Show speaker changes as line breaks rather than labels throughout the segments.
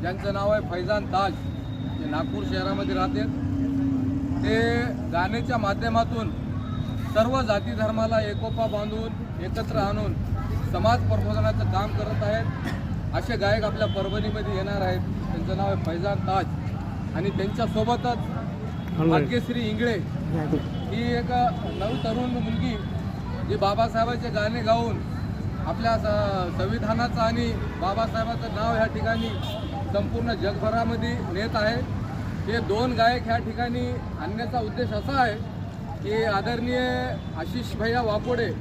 ज्यांचं नाव आहे फैजान ताज, ते नागपूर शहरामध्ये राहते। ते गाण्याच्या माध्यमातून सर्व जाती धर्माला एकोपा बांधून एकत्र आणून समाज प्रबोधनाचं काम करत आहेत। असे गायक आपल्या परभणीमध्ये येणार आहेत। त्यांचं नाव आहे फैजान ताज आणि त्यांच्यासोबतच भाग्यश्री इंगळे ही एक नवतरुण मुलगी जी बाबासाहेबांचे गाणे गाऊन आपल्या संविधानाचं आणि बाबासाहेबांचं नाव ह्या ठिकाणी संपूर्ण जगभरामध्ये नेत आहे। हे दोन गायक ह्या ठिकाणी आणण्याचा उद्देश असा आहे की आदरणीय आशिष भैया वाकोडे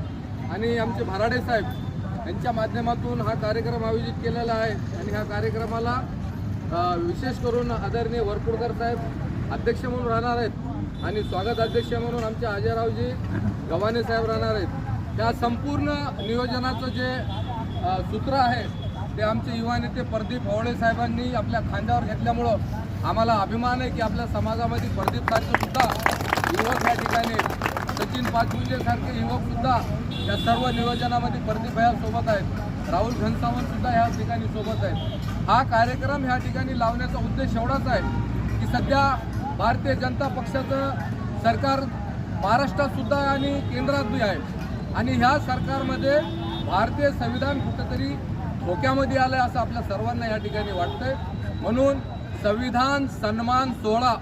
आणि आमचे भराडे साहेब यांच्या माध्यमातून हा कार्यक्रम आयोजित केलेला आहे आणि ह्या कार्यक्रमाला विशेष करून आदरणीय वरपुडकर साहेब अध्यक्ष म्हणून राहणार आहेत आणि स्वागत अध्यक्ष म्हणून आमचे अजयरावजी गव्हाणे साहेब राहणार आहेत। त्या संपूर्ण नियोजनाचं जे सूत्र आहे ते आमचे युवा नेते प्रदीप होवळे साहेबांनी आपल्या खांद्यावर घेतल्यामुळं आम्हाला अभिमान आहे की आपल्या समाजामध्ये प्रदीप सारखे सुद्धा युवक या ठिकाणी, सचिन पाचपुते सारखे युवकसुद्धा या सर्व नियोजनामध्ये प्रदीप भैया सोबत आहेत, राहुल घनसावंत सुद्धा ह्या ठिकाणी सोबत आहेत। हा कार्यक्रम ह्या ठिकाणी लावण्याचा उद्देश एवढाच आहे की सध्या भारतीय जनता पक्षाचं सरकार महाराष्ट्रात सुद्धा आणि केंद्रात बी आहे आणि ह्या सरकारमध्ये भारतीय संविधान कुठंतरी धोक्यामध्ये आलं असं आपल्या सर्वांना या ठिकाणी वाटतंय। म्हणून संविधान सन्मान सोहळा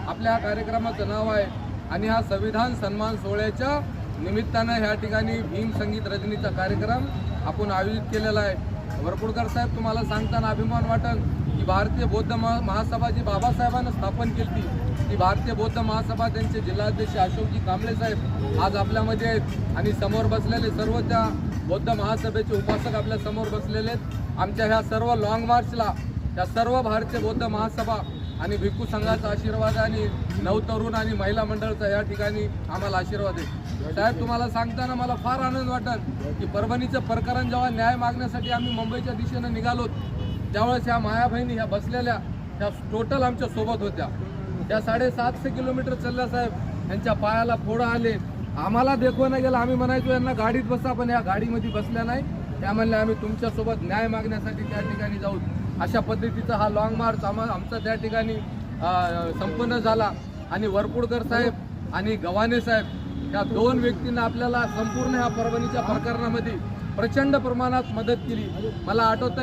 आपल्या कार्यक्रमाचं नाव आहे आणि हा संविधान सन्मान सोहळ्याच्या निमित्तानं ह्या ठिकाणी भीम संगीत रजनीचा कार्यक्रम आपण आयोजित केलेला आहे। वरपुडकर साहेब, तुम्हाला सांगताना अभिमान वाटेल की भारतीय बौद्ध महासभा जी बाबासाहेबांना स्थापन केली ती भारतीय बौद्ध महासभा, त्यांचे जिल्हाध्यक्ष अशोकजी कांबळे साहेब आज आपल्यामध्ये आहेत आणि समोर बसलेले सर्व त्या बौद्ध महासभेचे उपासक आपल्या समोर बसलेले आहेत। आमच्या ह्या सर्व लॉंग मार्चला त्या सर्व भारतीय बौद्ध महासभा आणि भिक्खू संघाचा आशीर्वाद आणि नवतरुण आणि महिला मंडळाचा या ठिकाणी आम्हाला आशीर्वाद आहे। साहेब, तुम्हाला सांगताना मला फार आनंद वाटत की परभणीचं प्रकरण जेव्हा न्याय मागण्यासाठी आम्ही मुंबईच्या दिशेनं निघालो त्यावेळेस ह्या माया बहिणी ह्या बसलेल्या त्या टोटल आमच्या सोबत होत्या। त्या 750 किलोमीटर चालल्या साहेब, यांच्या पायाला फोडं आले, आम्हाला देखवणं गेलं, आम्ही म्हणायचो यांना गाडीत बसा, पण या गाडीमध्ये बसल्या नाही। त्या म्हणल्या आम्ही तुमच्यासोबत न्याय मागण्यासाठी त्या ठिकाणी जाऊ। अशा पद्धतीचा हा लॉंग मार्च आमचा त्या ठिकाणी संपन्न झाला आणि वरपुडकर साहेब आणि गव्हाणे साहेब या दोन व्यक्तींना आपल्याला संपूर्ण ह्या परभणीच्या प्रकरणामध्ये प्रचंड प्रमाणात मदत केली। मला आठवतं